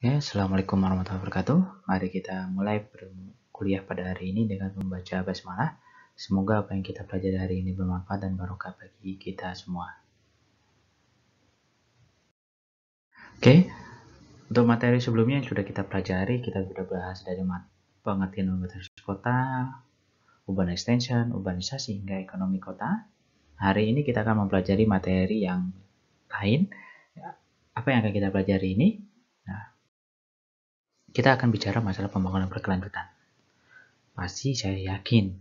Ya, Assalamualaikum warahmatullahi wabarakatuh. Mari kita mulai kuliah pada hari ini dengan membaca basmalah. Semoga apa yang kita pelajari hari ini bermanfaat dan barokah bagi kita semua. Oke, untuk materi sebelumnya yang sudah kita pelajari, kita sudah bahas dari pengertian urbanisasi kota, urban extension, urbanisasi, hingga ekonomi kota. Hari ini kita akan mempelajari materi yang lain. Apa yang akan kita pelajari ini? Nah, kita akan bicara masalah pembangunan berkelanjutan. Pasti saya yakin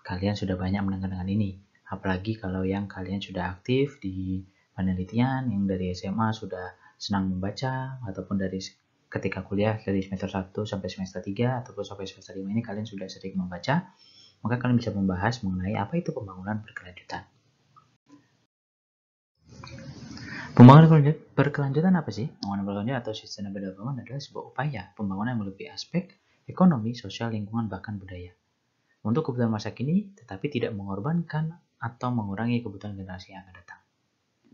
kalian sudah banyak mendengar dengan ini. Apalagi kalau yang kalian sudah aktif di penelitian, yang dari SMA sudah senang membaca, ataupun dari ketika kuliah dari semester 1 sampai semester 3, ataupun sampai semester 5 ini kalian sudah sering membaca, maka kalian bisa membahas mengenai apa itu pembangunan berkelanjutan. Pembangunan berkelanjutan apa sih? Pembangunan berkelanjutan atau sustainable development adalah sebuah upaya pembangunan yang melebihi aspek ekonomi, sosial, lingkungan, bahkan budaya untuk kebutuhan masa kini, tetapi tidak mengorbankan atau mengurangi kebutuhan generasi yang akan datang.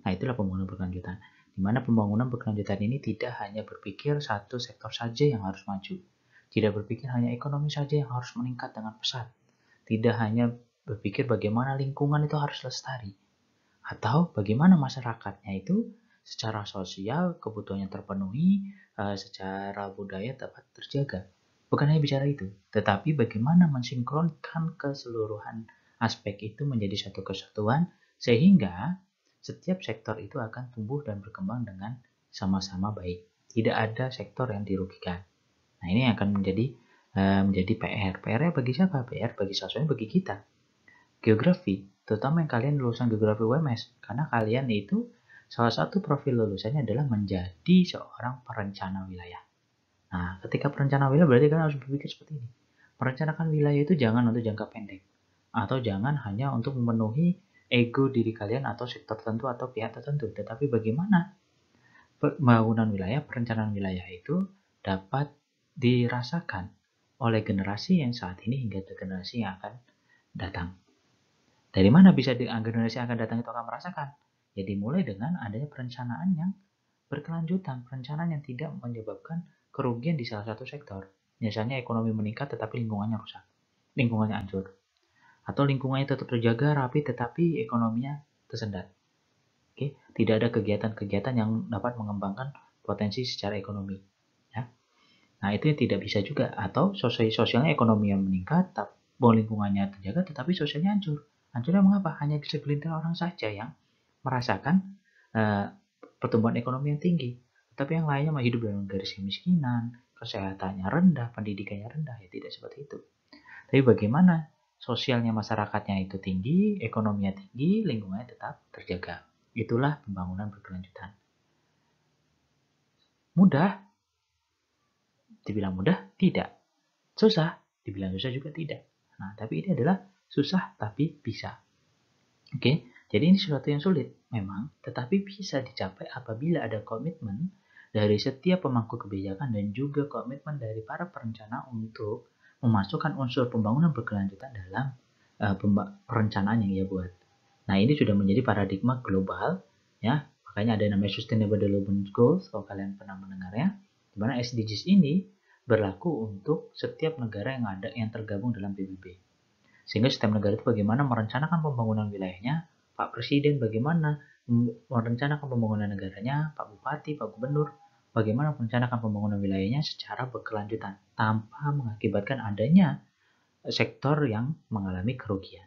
Nah, itulah pembangunan berkelanjutan. Di mana pembangunan berkelanjutan ini tidak hanya berpikir satu sektor saja yang harus maju. Tidak berpikir hanya ekonomi saja yang harus meningkat dengan pesat. Tidak hanya berpikir bagaimana lingkungan itu harus lestari. Atau bagaimana masyarakatnya itu secara sosial kebutuhannya terpenuhi, secara budaya dapat terjaga. Bukan hanya bicara itu, tetapi bagaimana mensinkronkan keseluruhan aspek itu menjadi satu kesatuan sehingga setiap sektor itu akan tumbuh dan berkembang dengan sama-sama baik. Tidak ada sektor yang dirugikan. Nah, ini akan menjadi PR. PR-nya bagi siapa? PR bagi siswanya, bagi kita. Geografi, terutama yang kalian lulusan geografi UMS, karena kalian itu salah satu profil lulusannya adalah menjadi seorang perencana wilayah. Nah, ketika perencana wilayah berarti kalian harus berpikir seperti ini. Merencanakan wilayah itu jangan untuk jangka pendek, atau jangan hanya untuk memenuhi ego diri kalian atau sektor tertentu atau pihak tertentu, tetapi bagaimana pembangunan wilayah, perencanaan wilayah itu dapat dirasakan oleh generasi yang saat ini hingga generasi yang akan datang. Dari mana bisa generasi yang akan datang itu akan merasakan? Ya dimulai dengan adanya perencanaan yang berkelanjutan, perencanaan yang tidak menyebabkan kerugian di salah satu sektor. Misalnya ekonomi meningkat tetapi lingkungannya rusak, lingkungannya hancur. Atau lingkungannya tetap terjaga rapi tetapi ekonominya tersendat. Oke, tidak ada kegiatan-kegiatan yang dapat mengembangkan potensi secara ekonomi. Ya. Nah, itu yang tidak bisa juga. Atau sosialnya ekonomi yang meningkat, lingkungannya terjaga tetapi sosialnya hancur. Hancurnya mengapa? Hanya segelintir orang saja yang merasakan pertumbuhan ekonomi yang tinggi. Tapi yang lainnya masih hidup dalam garis kemiskinan, kesehatannya rendah, pendidikannya rendah. Ya tidak seperti itu. Tapi bagaimana sosialnya masyarakatnya itu tinggi, ekonominya tinggi, lingkungannya tetap terjaga. Itulah pembangunan berkelanjutan. Mudah? Dibilang mudah? Tidak. Susah? Dibilang susah juga tidak. Nah, tapi ini adalah susah tapi bisa. Oke, jadi ini sesuatu yang sulit memang, tetapi bisa dicapai apabila ada komitmen dari setiap pemangku kebijakan dan juga komitmen dari para perencana untuk memasukkan unsur pembangunan berkelanjutan dalam perencanaan yang ia buat. Nah, ini sudah menjadi paradigma global, ya. Makanya ada namanya Sustainable Development Goals, kalau kalian pernah mendengarnya, di mana SDGs ini berlaku untuk setiap negara yang tergabung dalam PBB. Sehingga setiap negara itu bagaimana merencanakan pembangunan wilayahnya, Pak Presiden bagaimana merencanakan pembangunan negaranya, Pak Bupati, Pak Gubernur, bagaimana merencanakan pembangunan wilayahnya secara berkelanjutan tanpa mengakibatkan adanya sektor yang mengalami kerugian.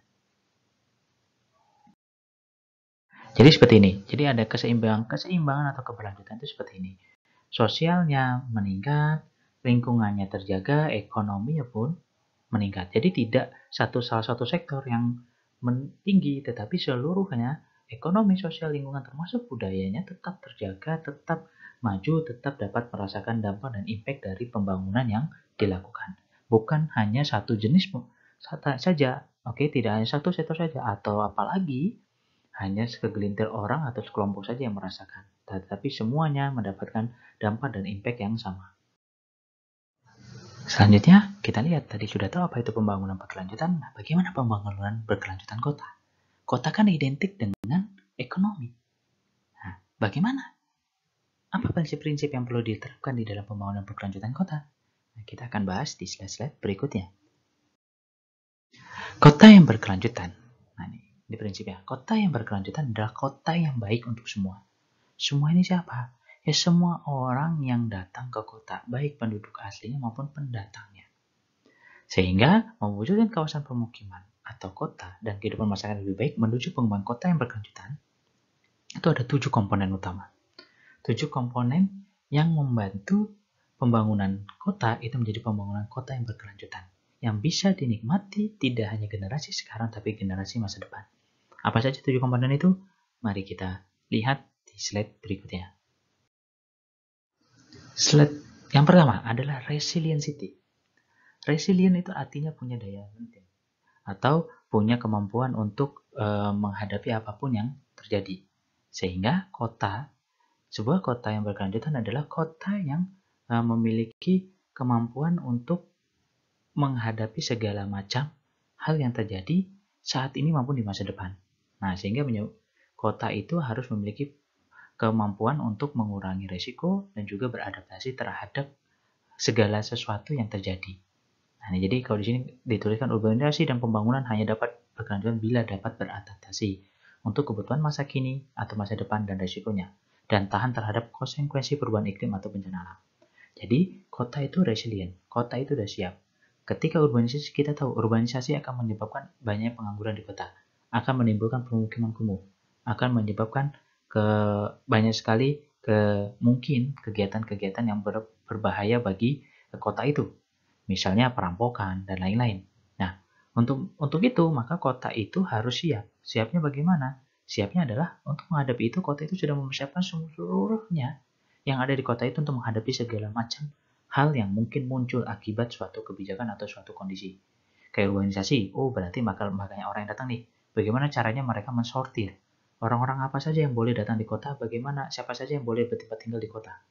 Jadi seperti ini. Jadi ada keseimbangan atau keberlanjutan itu seperti ini. Sosialnya meningkat, lingkungannya terjaga, ekonominya pun meningkat. Jadi tidak salah satu sektor yang tinggi, tetapi seluruhnya ekonomi, sosial, lingkungan termasuk budayanya tetap terjaga, tetap maju, tetap dapat merasakan dampak dan impact dari pembangunan yang dilakukan. Bukan hanya satu jenis saja, oke, tidak hanya satu sektor saja, atau apalagi hanya segelintir orang atau sekelompok saja yang merasakan, tetapi semuanya mendapatkan dampak dan impact yang sama. Selanjutnya, kita lihat tadi sudah tahu apa itu pembangunan berkelanjutan. Nah, bagaimana pembangunan berkelanjutan kota? Kota kan identik dengan ekonomi. Nah, bagaimana Apa prinsip-prinsip yang perlu diterapkan di dalam pembangunan berkelanjutan kota? Nah, kita akan bahas di slide-slide berikutnya. Kota yang berkelanjutan. Nah, ini prinsipnya. Kota yang berkelanjutan adalah kota yang baik untuk semua. Semua ini siapa? Ya semua orang yang datang ke kota, baik penduduk aslinya maupun pendatangnya. Sehingga mewujudkan kawasan pemukiman atau kota dan kehidupan masyarakat lebih baik menuju pengembangan kota yang berkelanjutan, itu ada 7 komponen utama. 7 komponen yang membantu pembangunan kota itu menjadi pembangunan kota yang berkelanjutan, yang bisa dinikmati tidak hanya generasi sekarang tapi generasi masa depan. Apa saja 7 komponen itu? Mari kita lihat di slide berikutnya. Slide yang pertama adalah resiliency. Resilient itu artinya punya daya lenting atau punya kemampuan untuk menghadapi apapun yang terjadi. Sehingga sebuah kota yang berkelanjutan adalah kota yang memiliki kemampuan untuk menghadapi segala macam hal yang terjadi saat ini maupun di masa depan. Nah, sehingga kota itu harus memiliki kemampuan untuk mengurangi resiko dan juga beradaptasi terhadap segala sesuatu yang terjadi. Nah, jadi kalau di sini dituliskan urbanisasi dan pembangunan hanya dapat berkelanjutan bila dapat beradaptasi untuk kebutuhan masa kini atau masa depan dan resikonya, dan tahan terhadap konsekuensi perubahan iklim atau bencana alam. Jadi, kota itu resilient, kota itu sudah siap. Ketika urbanisasi, kita tahu urbanisasi akan menyebabkan banyak pengangguran di kota, akan menimbulkan pemukiman kumuh, akan menyebabkan banyak sekali mungkin kegiatan-kegiatan yang berbahaya bagi kota itu, misalnya perampokan dan lain-lain. Nah, untuk itu maka kota itu harus siap. Siapnya bagaimana? Siapnya adalah untuk menghadapi itu, kota itu sudah mempersiapkan seluruhnya yang ada di kota itu untuk menghadapi segala macam hal yang mungkin muncul akibat suatu kebijakan atau suatu kondisi. Kayak urbanisasi, berarti makanya orang yang datang nih. Bagaimana caranya mereka mensortir orang-orang apa saja yang boleh datang di kota, bagaimana siapa saja yang boleh bertempat tinggal di kota.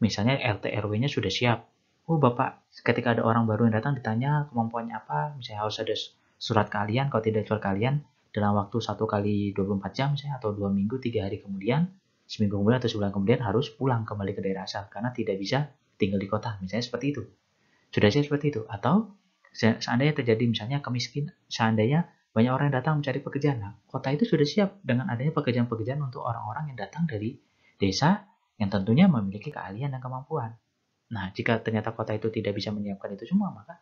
Misalnya RT RW-nya sudah siap. Bapak, ketika ada orang baru yang datang ditanya kemampuannya apa, misalnya harus ada surat keahlian, kalau tidak surat keahlian dalam waktu 1 kali 24 jam misalnya, atau 2 minggu 3 hari kemudian, seminggu kemudian atau sebulan kemudian harus pulang kembali ke daerah asal karena tidak bisa tinggal di kota, misalnya seperti itu. Sudah siap seperti itu. Atau seandainya terjadi misalnya seandainya banyak orang yang datang mencari pekerjaan, nah, kota itu sudah siap dengan adanya pekerjaan-pekerjaan untuk orang-orang yang datang dari desa yang tentunya memiliki keahlian dan kemampuan. Nah, jika ternyata kota itu tidak bisa menyiapkan itu semua, maka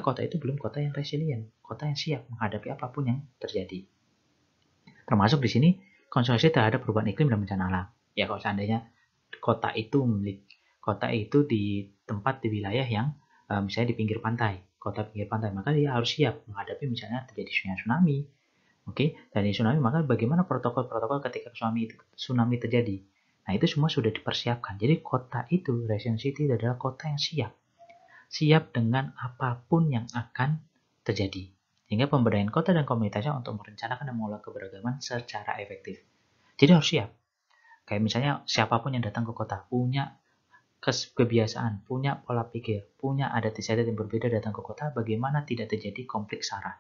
kota itu belum kota yang resilient, kota yang siap menghadapi apapun yang terjadi. Termasuk di sini konsentrasi terhadap perubahan iklim dan bencana alam. Ya, kalau seandainya kota itu di tempat di wilayah yang misalnya di pinggir pantai, kota pinggir pantai, maka dia harus siap menghadapi misalnya terjadi tsunami. Oke, dari tsunami, maka bagaimana protokol-protokol ketika tsunami terjadi. Nah, itu semua sudah dipersiapkan. Jadi kota itu, Resilience City adalah kota yang siap. Siap dengan apapun yang akan terjadi. Sehingga pemberdayaan kota dan komunitasnya untuk merencanakan dan mengelola keberagaman secara efektif. Jadi harus siap. Kayak misalnya siapapun yang datang ke kota punya kebiasaan, punya pola pikir, punya adat istiadat yang berbeda datang ke kota, bagaimana tidak terjadi konflik SARA.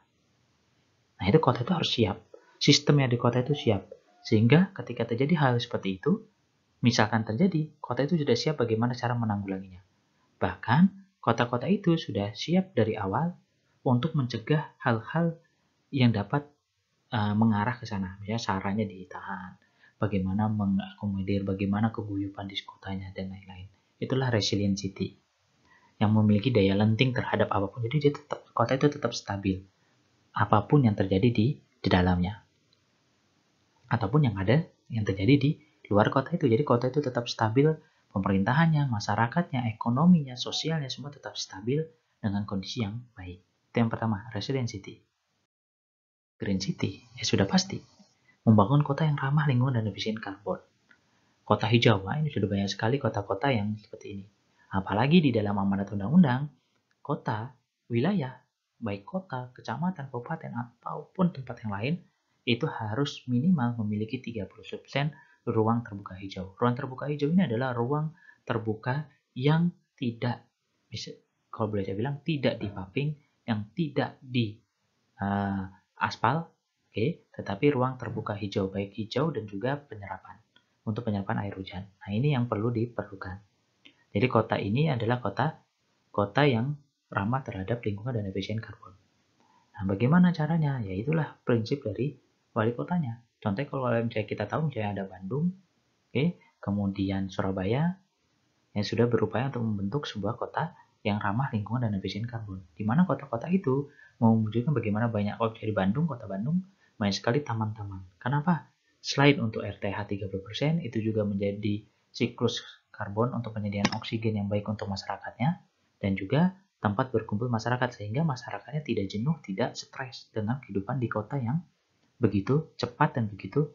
Nah, itu kota itu harus siap. Sistemnya di kota itu siap. Sehingga ketika terjadi hal seperti itu, misalkan terjadi, kota itu sudah siap bagaimana cara menanggulanginya. Bahkan, kota-kota itu sudah siap dari awal untuk mencegah hal-hal yang dapat mengarah ke sana. Misalnya saranya ditahan, bagaimana mengakomodir, bagaimana keguyupan di kotanya, dan lain-lain. Itulah resilient city yang memiliki daya lenting terhadap apapun. Jadi kota itu tetap stabil apapun yang terjadi di dalamnya, ataupun yang terjadi di luar kota itu. Jadi kota itu tetap stabil, pemerintahannya, masyarakatnya, ekonominya, sosialnya, semua tetap stabil dengan kondisi yang baik. Itu yang pertama, resilient city. Green city, ya sudah pasti membangun kota yang ramah lingkungan dan efisien karbon. Kota hijau, ini sudah banyak sekali kota-kota yang seperti ini. Apalagi di dalam amanat undang-undang, kota, wilayah, baik kota, kecamatan, kabupaten, ataupun tempat yang lain, itu harus minimal memiliki 30% ruang terbuka hijau. Ruang terbuka hijau ini adalah ruang terbuka yang tidak, kalau boleh saya bilang, tidak dipaving, yang tidak di aspal, tetapi ruang terbuka hijau, baik hijau dan juga penyerapan. untuk penyerapan air hujan. Nah, ini yang perlu diperlukan. Jadi kota ini adalah kota yang ramah terhadap lingkungan dan efisien karbon. Nah, bagaimana caranya? Ya itulah prinsip dari wali kotanya. Contohnya kalau misalnya kita tahu misalnya ada Bandung, kemudian Surabaya yang sudah berupaya untuk membentuk sebuah kota yang ramah lingkungan dan efisien karbon. Di mana kota-kota itu mewujudkan bagaimana banyak, kalau di Bandung, kota Bandung, banyak sekali taman-taman. Kenapa? Selain untuk RTH 30%, itu juga menjadi siklus karbon untuk penyediaan oksigen yang baik untuk masyarakatnya, dan juga tempat berkumpul masyarakat, sehingga masyarakatnya tidak jenuh, tidak stres dengan kehidupan di kota yang begitu cepat dan begitu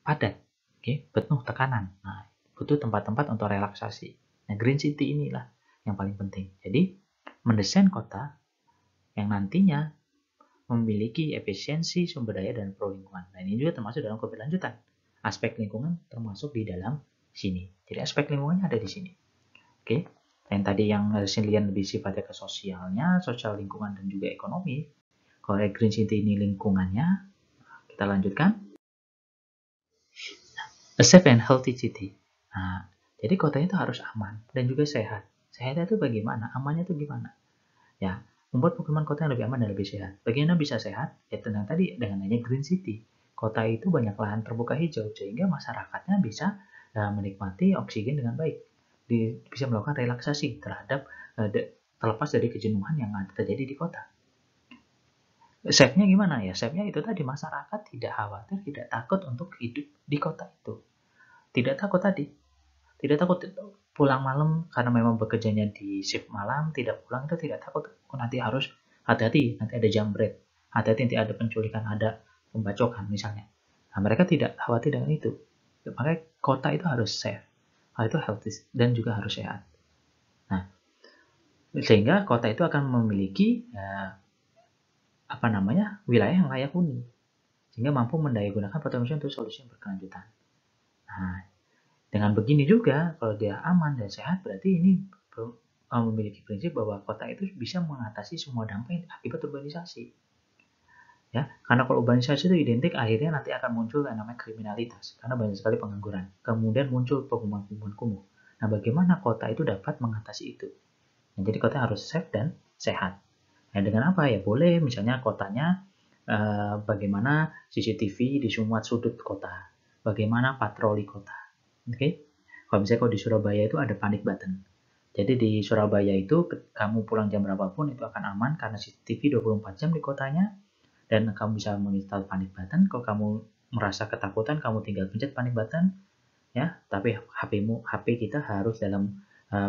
padat, penuh tekanan. Nah, butuh tempat-tempat untuk relaksasi. Nah, Green City inilah yang paling penting. Jadi, mendesain kota yang nantinya memiliki efisiensi sumber daya dan pro lingkungan. Nah, ini juga termasuk dalam keberlanjutan. Aspek lingkungan termasuk di dalam sini. Jadi aspek lingkungannya ada di sini. Oke. Yang tadi yang resilient lebih sifatnya ke sosialnya, sosial lingkungan dan juga ekonomi. Kalau Green City ini lingkungannya, kita lanjutkan. A safe and healthy city. Nah, jadi kotanya itu harus aman dan juga sehat. Sehatnya itu bagaimana? Amannya itu gimana? Ya, membuat perumahan kota yang lebih aman dan lebih sehat. Bagaimana bisa sehat? Ya tenang tadi dengan adanya Green City. Kota itu banyak lahan terbuka hijau sehingga masyarakatnya bisa menikmati oksigen dengan baik. Bisa melakukan relaksasi terhadap terlepas dari kejenuhan yang terjadi di kota. Safe-nya gimana ya? Safe-nya itu tadi masyarakat tidak khawatir, tidak takut untuk hidup di kota itu. Tidak takut tadi. Tidak takut pulang malam karena memang bekerjanya di shift malam, tidak pulang itu tidak takut. Nanti harus hati-hati, nanti ada jambret, hati-hati nanti ada penculikan, ada pembacokan misalnya. Nah, mereka tidak khawatir dengan itu. Makanya kota itu harus safe, hal itu healthy dan juga harus sehat. Nah, sehingga kota itu akan memiliki wilayah yang layak huni, sehingga mampu mendayagunakan potensi untuk solusi yang berkelanjutan. Nah, dengan begini juga, kalau dia aman dan sehat, berarti ini memiliki prinsip bahwa kota itu bisa mengatasi semua dampak akibat urbanisasi. Ya, karena kalau urbanisasi itu identik akhirnya nanti akan muncul yang namanya kriminalitas, karena banyak sekali pengangguran. Kemudian muncul pemukiman kumuh. Nah, bagaimana kota itu dapat mengatasi itu? Nah, jadi kota harus safe dan sehat. Nah, dengan apa ya? Boleh misalnya kotanya bagaimana CCTV di semua sudut kota, bagaimana patroli kota. Oke. Kalau misalnya di Surabaya itu ada panic button. Jadi di Surabaya itu kamu pulang jam berapapun itu akan aman karena CCTV 24 jam di kotanya dan kamu bisa menginstal panic button. Kalau kamu merasa ketakutan, kamu tinggal pencet panic button ya. Tapi HP kita harus dalam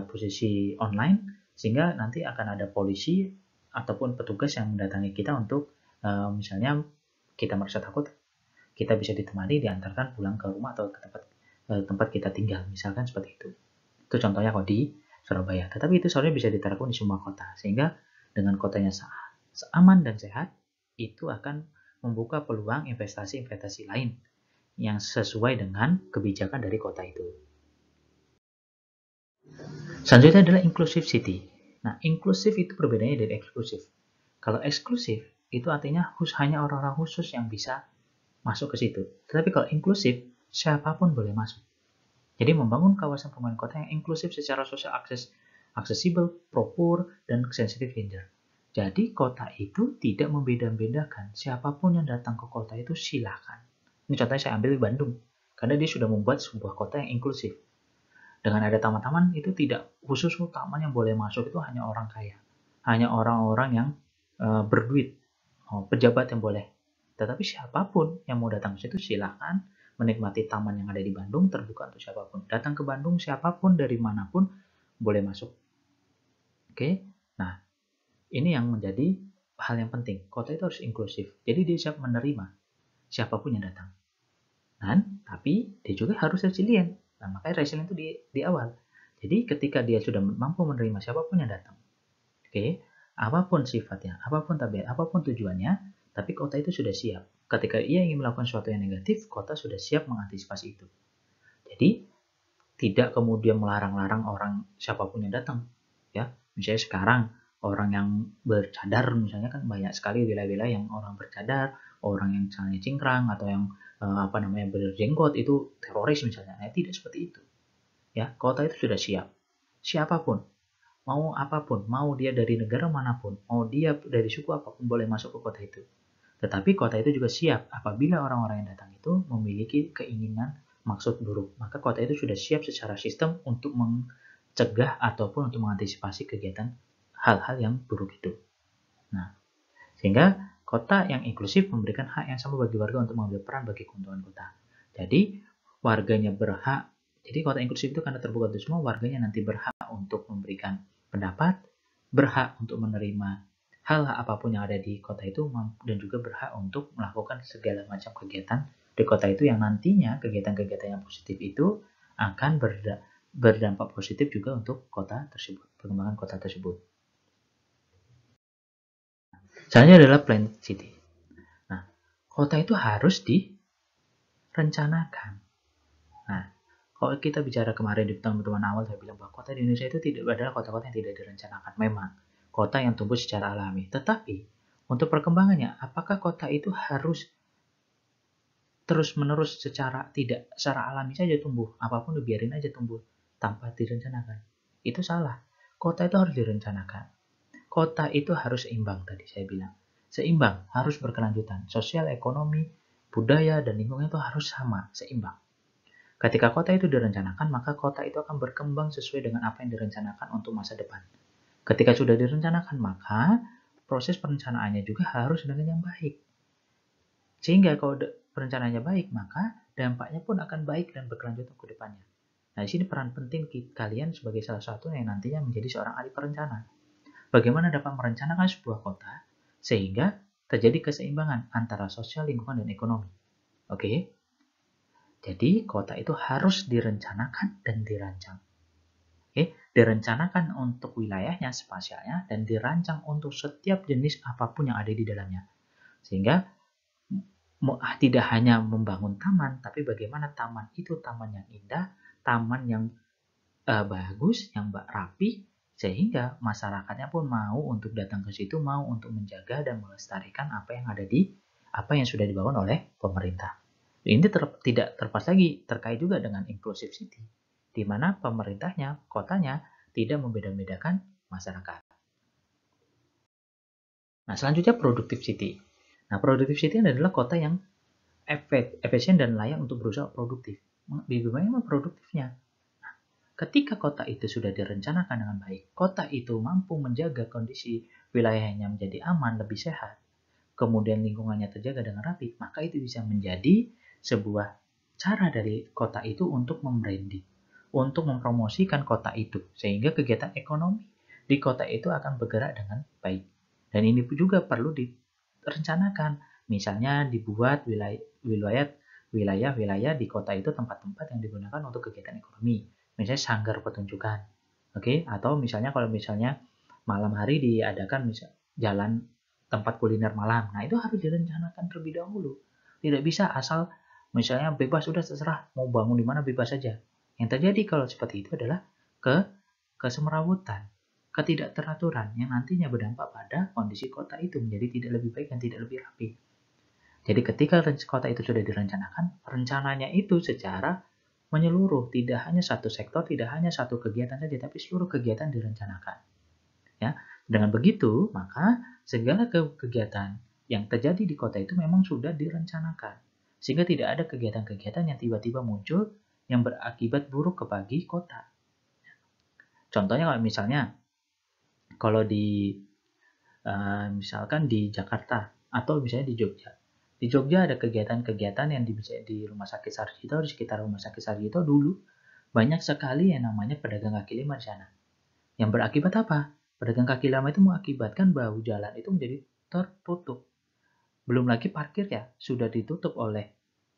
posisi online sehingga nanti akan ada polisi ataupun petugas yang mendatangi kita untuk misalnya kita merasa takut, kita bisa ditemani diantarkan pulang ke rumah atau ke tempat kita tinggal, misalkan seperti itu. Itu contohnya kalau di Surabaya. Tetapi itu seharusnya bisa diterapkan di semua kota, sehingga dengan kotanya aman dan sehat, itu akan membuka peluang investasi-investasi lain yang sesuai dengan kebijakan dari kota itu. Selanjutnya adalah inclusive city. Nah, inklusif itu perbedaannya dari eksklusif. Kalau eksklusif, itu artinya hanya orang-orang khusus yang bisa masuk ke situ. Tetapi kalau inklusif, siapapun boleh masuk. Jadi membangun kawasan perumahan kota yang inklusif secara sosial aksesibel, pro-poor, dan sensitive gender. Jadi kota itu tidak membeda-bedakan. Siapapun yang datang ke kota itu silakan. Ini contohnya saya ambil di Bandung. Karena dia sudah membuat sebuah kota yang inklusif. Dengan ada taman-taman itu tidak khusus taman yang boleh masuk itu hanya orang kaya. Hanya orang-orang yang berduit. Pejabat yang boleh. Tetapi siapapun yang mau datang ke situ silakan menikmati taman yang ada di Bandung, terbuka untuk siapapun. Datang ke Bandung siapapun dari manapun boleh masuk. Oke. Nah, ini yang menjadi hal yang penting. Kota itu harus inklusif. Jadi dia siap menerima siapapun yang datang. Dan tapi dia juga harus resilient. Nah, makanya resilient itu di awal. Jadi ketika dia sudah mampu menerima siapapun yang datang. Oke, apapun sifatnya, apapun tabiat, apapun tujuannya, tapi kota itu sudah siap. Ketika ia ingin melakukan sesuatu yang negatif, kota sudah siap mengantisipasi itu. Jadi, tidak kemudian melarang-larang orang siapapun yang datang. Ya, misalnya sekarang orang yang bercadar, misalnya kan banyak sekali wilayah-wilayah yang orang bercadar, orang yang misalnya cingkrang atau yang berjenggot itu teroris misalnya. Nah, tidak seperti itu. Ya, kota itu sudah siap. Siapapun, mau apapun, mau dia dari negara manapun, mau dia dari suku apapun boleh masuk ke kota itu. Tetapi kota itu juga siap apabila orang-orang yang datang itu memiliki keinginan maksud buruk. Maka kota itu sudah siap secara sistem untuk mencegah ataupun untuk mengantisipasi kegiatan hal-hal yang buruk itu. Nah, sehingga kota yang inklusif memberikan hak yang sama bagi warga untuk mengambil peran bagi keuntungan kota. Jadi, warganya berhak, jadi kota inklusif itu karena terbuka untuk semua, warganya nanti berhak untuk memberikan pendapat, berhak untuk menerima hal apapun yang ada di kota itu, dan juga berhak untuk melakukan segala macam kegiatan di kota itu yang nantinya kegiatan-kegiatan yang positif itu akan berdampak positif juga untuk kota tersebut, perkembangan kota tersebut. Selanjutnya adalah planned city. Nah, kota itu harus direncanakan. Nah, kalau kita bicara kemarin di teman-teman awal, saya bilang bahwa kota di Indonesia itu tidak adalah kota-kota yang tidak direncanakan. Memang, kota yang tumbuh secara alami. Tetapi, untuk perkembangannya, apakah kota itu harus terus-menerus secara alami saja tumbuh? Apapun dibiarin aja tumbuh tanpa direncanakan. Itu salah. Kota itu harus direncanakan. Kota itu harus seimbang tadi saya bilang. Seimbang, harus berkelanjutan. Sosial, ekonomi, budaya, dan lingkungan itu harus sama, seimbang. Ketika kota itu direncanakan, maka kota itu akan berkembang sesuai dengan apa yang direncanakan untuk masa depan. Ketika sudah direncanakan, maka proses perencanaannya juga harus dengan yang baik. Sehingga kalau perencanaannya baik, maka dampaknya pun akan baik dan berkelanjutan ke depannya. Nah, di sini peran penting kalian sebagai salah satu yang nantinya menjadi seorang ahli perencana. Bagaimana dapat merencanakan sebuah kota sehingga terjadi keseimbangan antara sosial, lingkungan, dan ekonomi. Oke? Jadi, kota itu harus direncanakan dan dirancang. Oke? Direncanakan untuk wilayahnya, spasialnya, dan dirancang untuk setiap jenis apapun yang ada di dalamnya. Sehingga tidak hanya membangun taman, tapi bagaimana taman itu taman yang indah, taman yang bagus, yang rapi, sehingga masyarakatnya pun mau untuk datang ke situ, mau untuk menjaga dan melestarikan apa yang sudah dibangun oleh pemerintah. Ini tidak terlepas lagi terkait juga dengan inclusive city, di mana pemerintahnya, kotanya tidak membeda-bedakan masyarakat. Nah, selanjutnya productive city. Nah, productive city adalah kota yang efisien dan layak untuk berusaha produktif. Bagaimana produktifnya? Ketika kota itu sudah direncanakan dengan baik, kota itu mampu menjaga kondisi wilayahnya menjadi aman, lebih sehat, kemudian lingkungannya terjaga dengan rapi, maka itu bisa menjadi sebuah cara dari kota itu untuk membranding, untuk mempromosikan kota itu, sehingga kegiatan ekonomi di kota itu akan bergerak dengan baik. Dan ini juga perlu direncanakan, misalnya dibuat wilayah-wilayah di kota itu tempat-tempat yang digunakan untuk kegiatan ekonomi. Misalnya sanggar pertunjukan, oke? Atau misalnya kalau misalnya malam hari diadakan jalan tempat kuliner malam, nah itu harus direncanakan terlebih dahulu. Tidak bisa asal misalnya bebas sudah terserah mau bangun di mana bebas saja. Yang terjadi kalau seperti itu adalah kesemrawutan, ketidakteraturan yang nantinya berdampak pada kondisi kota itu menjadi tidak lebih baik dan tidak lebih rapi. Jadi ketika kota itu sudah direncanakan, rencananya itu secara menyeluruh, tidak hanya satu sektor, tidak hanya satu kegiatan saja, tapi seluruh kegiatan direncanakan. Ya, dengan begitu, maka segala kegiatan yang terjadi di kota itu memang sudah direncanakan, sehingga tidak ada kegiatan-kegiatan yang tiba-tiba muncul yang berakibat buruk bagi kota. Contohnya kalau misalnya, kalau misalkan di Jakarta atau misalnya di Jogja. Di Jogja ada kegiatan-kegiatan yang di Rumah Sakit Sarjito, di sekitar Rumah Sakit Sarjito dulu banyak sekali yang namanya pedagang kaki lima di sana. Yang berakibat apa? Pedagang kaki lima itu mengakibatkan bahu jalan itu menjadi tertutup. Belum lagi parkir ya, sudah ditutup oleh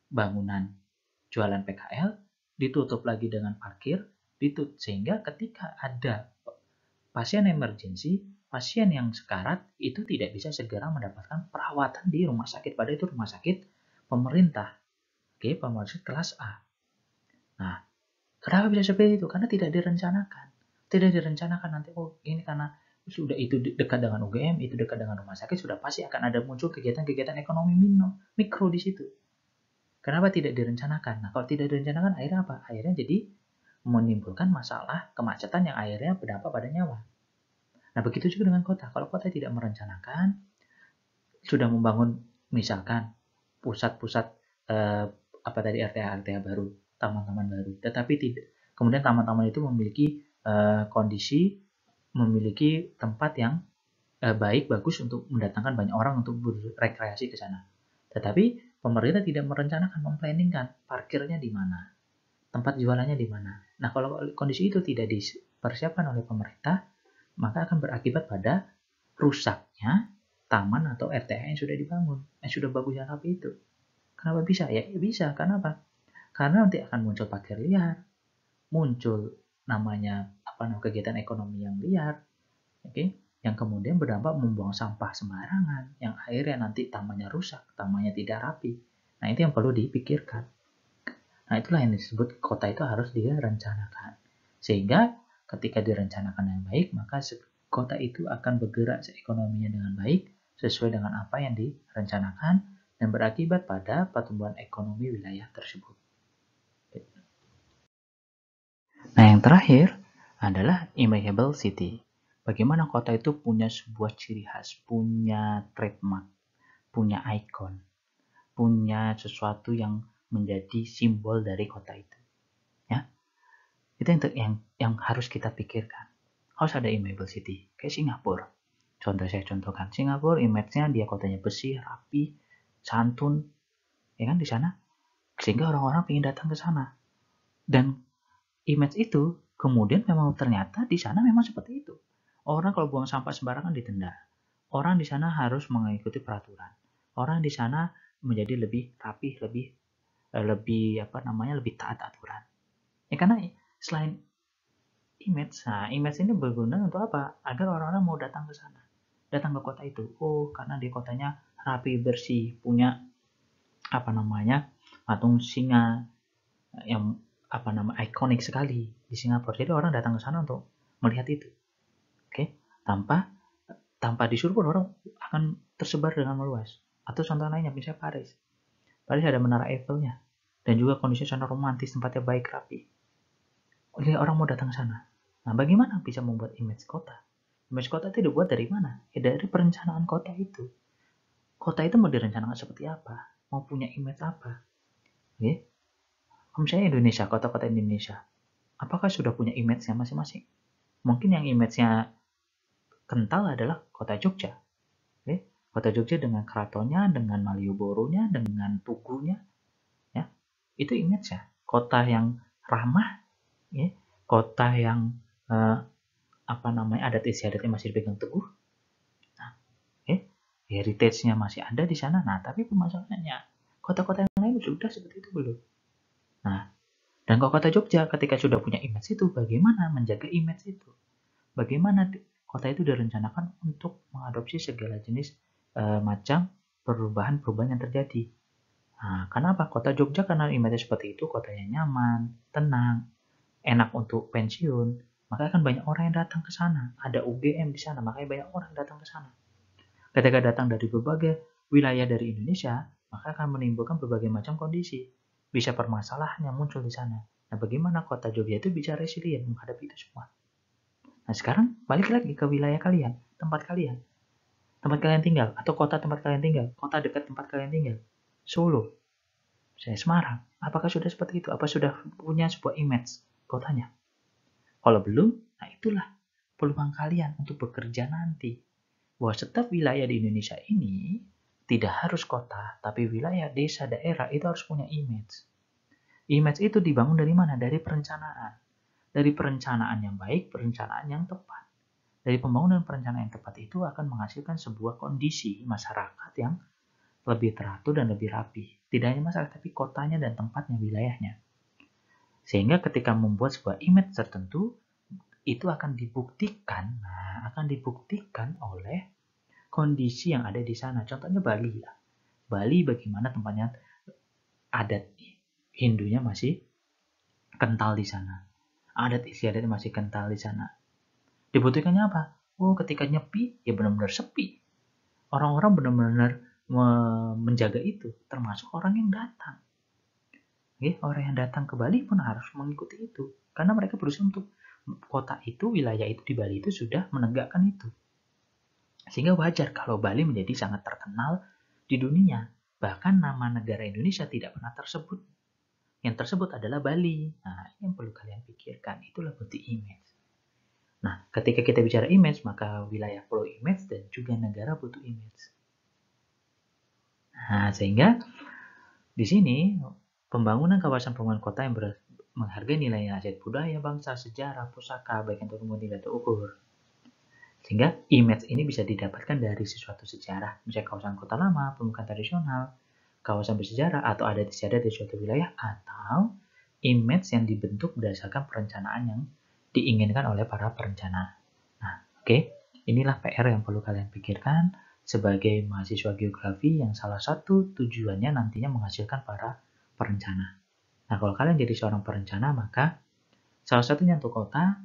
bangunan jualan PKL, ditutup lagi dengan parkir, sehingga ketika ada pasien emergensi, pasien yang sekarat itu tidak bisa segera mendapatkan perawatan di rumah sakit, padahal itu rumah sakit pemerintah. Oke, rumah sakit kelas A. Nah, kenapa bisa seperti itu? Karena tidak direncanakan. Tidak direncanakan nanti, ini karena sudah itu dekat dengan UGM, itu dekat dengan rumah sakit, sudah pasti akan ada muncul kegiatan-kegiatan ekonomi mikro di situ. Kenapa tidak direncanakan? Nah, kalau tidak direncanakan akhirnya apa? Akhirnya jadi menimbulkan masalah kemacetan yang akhirnya berdampak pada nyawa. Nah, begitu juga dengan kota. Kalau kota tidak merencanakan, sudah membangun misalkan pusat-pusat apa tadi RTA baru, taman-taman baru, tetapi tidak kemudian taman-taman itu memiliki kondisi memiliki tempat yang baik bagus untuk mendatangkan banyak orang untuk berrekreasi ke sana. Tetapi pemerintah tidak merencanakan, memplanningkan parkirnya di mana, tempat jualannya di mana. Nah, kalau kondisi itu tidak dipersiapkan oleh pemerintah, maka akan berakibat pada rusaknya taman atau RTA yang sudah dibangun, yang sudah bagus dan rapi itu. Kenapa bisa? Ya bisa, karena apa? Karena nanti akan muncul parkir liar, muncul namanya kegiatan ekonomi yang liar, oke? Yang kemudian berdampak membuang sampah sembarangan, yang akhirnya nanti tamannya rusak, tamannya tidak rapi. Nah, itu yang perlu dipikirkan. Nah, itulah yang disebut kota itu harus direncanakan. Sehingga ketika direncanakan yang baik, maka kota itu akan bergerak seekonominya dengan baik, sesuai dengan apa yang direncanakan, dan berakibat pada pertumbuhan ekonomi wilayah tersebut. Nah, yang terakhir adalah imagable city. Bagaimana kota itu punya sebuah ciri khas, punya trademark, punya ikon, punya sesuatu yang menjadi simbol dari kota itu. Ya, itu yang harus kita pikirkan. Harus ada imagable city, kayak Singapura. Saya contohkan, Singapura image-nya dia kotanya bersih, rapi, santun, ya kan di sana, sehingga orang-orang ingin datang ke sana. Dan image itu kemudian memang ternyata di sana memang seperti itu. Orang kalau buang sampah sembarangan ditenda. Orang di sana harus mengikuti peraturan. Orang di sana menjadi lebih rapih, lebih taat aturan. Ya karena selain image, nah image ini berguna untuk apa? Agar orang-orang mau datang ke sana, datang ke kota itu. Oh, karena di kotanya rapi, bersih, punya patung singa yang ikonik sekali di Singapura. Jadi orang datang ke sana untuk melihat itu. Oke, tanpa disuruh pun orang akan tersebar dengan meluas. Atau contoh lainnya misalnya Paris. Paris ada menara Eiffelnya dan juga kondisi sana romantis, tempatnya baik, rapi. Jadi orang mau datang ke sana. Nah, bagaimana bisa membuat image kota? Image kota itu dibuat dari mana? Ya dari perencanaan kota itu. Kota itu mau direncanakan seperti apa? Mau punya image apa? Oke. Misalnya Indonesia, kota-kota Indonesia. Apakah sudah punya image-nya masing-masing? Mungkin yang image-nya kental adalah kota Jogja. Oke. Kota Jogja dengan keratonnya, dengan Malioboro-nya, dengan Tugunya. Ya. Itu image-nya. Kota yang ramah, ya. Kota yang adat istiadatnya masih dipegang teguh. Nah, heritage-nya masih ada di sana. Nah, tapi permasalahannya kota-kota yang lain sudah seperti itu belum? Nah, dan kalau kota Jogja ketika sudah punya image itu, bagaimana menjaga image itu? Bagaimana kota itu direncanakan untuk mengadopsi segala jenis macam perubahan-perubahan yang terjadi. Nah, kenapa? Kota Jogja karena image seperti itu, kotanya nyaman, tenang, enak untuk pensiun, maka akan banyak orang yang datang ke sana. Ada UGM di sana, makanya banyak orang yang datang ke sana. Ketika datang dari berbagai wilayah dari Indonesia, maka akan menimbulkan berbagai macam kondisi. Bisa permasalahan yang muncul di sana. Nah, bagaimana kota Jogja itu bisa resilient menghadapi itu semua? Nah, sekarang balik lagi ke wilayah kalian, tempat kalian tinggal, atau kota tempat kalian tinggal, kota dekat tempat kalian tinggal. Solo, saya Semarang. Apakah sudah seperti itu? Apa sudah punya sebuah image kotanya? Kalau belum, nah itulah peluang kalian untuk bekerja nanti. Bahwa setiap wilayah di Indonesia ini tidak harus kota, tapi wilayah, desa, daerah itu harus punya image. Image itu dibangun dari mana? Dari perencanaan. Dari perencanaan yang baik, perencanaan yang tepat. Dari pembangunan perencanaan yang tepat itu akan menghasilkan sebuah kondisi masyarakat yang lebih teratur dan lebih rapi. Tidak hanya masyarakat, tapi kotanya dan tempatnya, wilayahnya. Sehingga ketika membuat sebuah image tertentu, itu akan dibuktikan oleh kondisi yang ada di sana. Contohnya Bali lah. Bali bagaimana tempatnya adat Hindunya masih kental di sana. Adat istiadatnya masih kental di sana. Dibutuhkannya apa? Oh, ketika nyepi, ya benar-benar sepi. Orang-orang benar-benar menjaga itu, termasuk orang yang datang. Orang yang datang ke Bali pun harus mengikuti itu. Karena mereka berusaha untuk kota itu, wilayah itu di Bali itu sudah menegakkan itu. Sehingga wajar kalau Bali menjadi sangat terkenal di dunia. Bahkan nama negara Indonesia tidak pernah tersebut. Yang tersebut adalah Bali. Nah, ini yang perlu kalian pikirkan. Itulah butuh image. Nah, ketika kita bicara image, maka wilayah perlu image dan juga negara butuh image. Nah, sehingga di sini pembangunan kawasan pembangunan kota yang menghargai nilai aset budaya, bangsa, sejarah, pusaka, baik untuk umum tidak terukur. Sehingga image ini bisa didapatkan dari sesuatu sejarah, misalnya kawasan kota lama, pemukiman tradisional, kawasan bersejarah, atau adat istiadat di suatu wilayah, atau image yang dibentuk berdasarkan perencanaan yang diinginkan oleh para perencana. Nah, oke. Inilah PR yang perlu kalian pikirkan sebagai mahasiswa geografi yang salah satu tujuannya nantinya menghasilkan para perencana. Nah, kalau kalian jadi seorang perencana, maka salah satunya untuk kota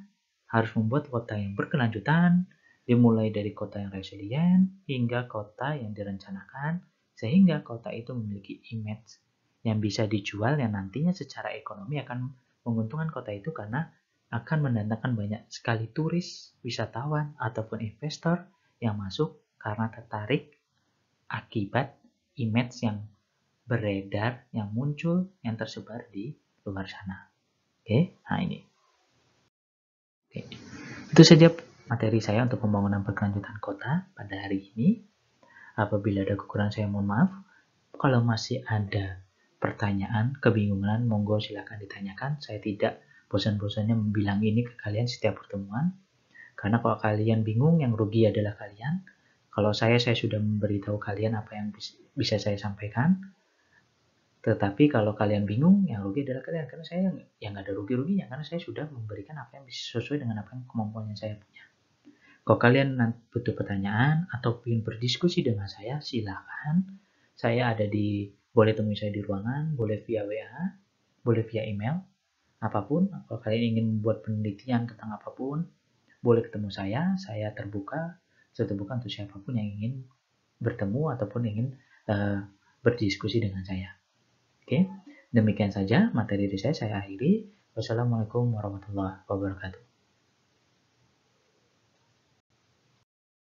harus membuat kota yang berkelanjutan, dimulai dari kota yang resilient hingga kota yang direncanakan, sehingga kota itu memiliki image yang bisa dijual yang nantinya secara ekonomi akan menguntungkan kota itu karena akan mendatangkan banyak sekali turis, wisatawan, ataupun investor yang masuk karena tertarik akibat image yang beredar, yang muncul, yang tersebar di luar sana. Oke, nah ini. Oke. Itu saja materi saya untuk pembangunan berkelanjutan kota pada hari ini. Apabila ada kekurangan saya mohon maaf. Kalau masih ada pertanyaan, kebingungan, monggo silakan ditanyakan. Saya tidak bosan-bosannya membilang ini ke kalian setiap pertemuan. Karena kalau kalian bingung, yang rugi adalah kalian. Kalau saya sudah memberitahu kalian apa yang bisa saya sampaikan. Tetapi kalau kalian bingung, yang rugi adalah kalian. Karena saya yang nggak ada rugi-ruginya. Karena saya sudah memberikan apa yang bisa sesuai dengan apa yang kemampuan yang saya punya. Kalau kalian butuh pertanyaan atau ingin berdiskusi dengan saya, silakan. Saya ada boleh temui saya di ruangan, boleh via WA, boleh via email, apapun. Kalau kalian ingin membuat penelitian tentang apapun, boleh ketemu saya terbuka, untuk siapapun yang ingin bertemu ataupun ingin berdiskusi dengan saya. Oke, demikian saja materi dari saya akhiri. Wassalamualaikum warahmatullahi wabarakatuh.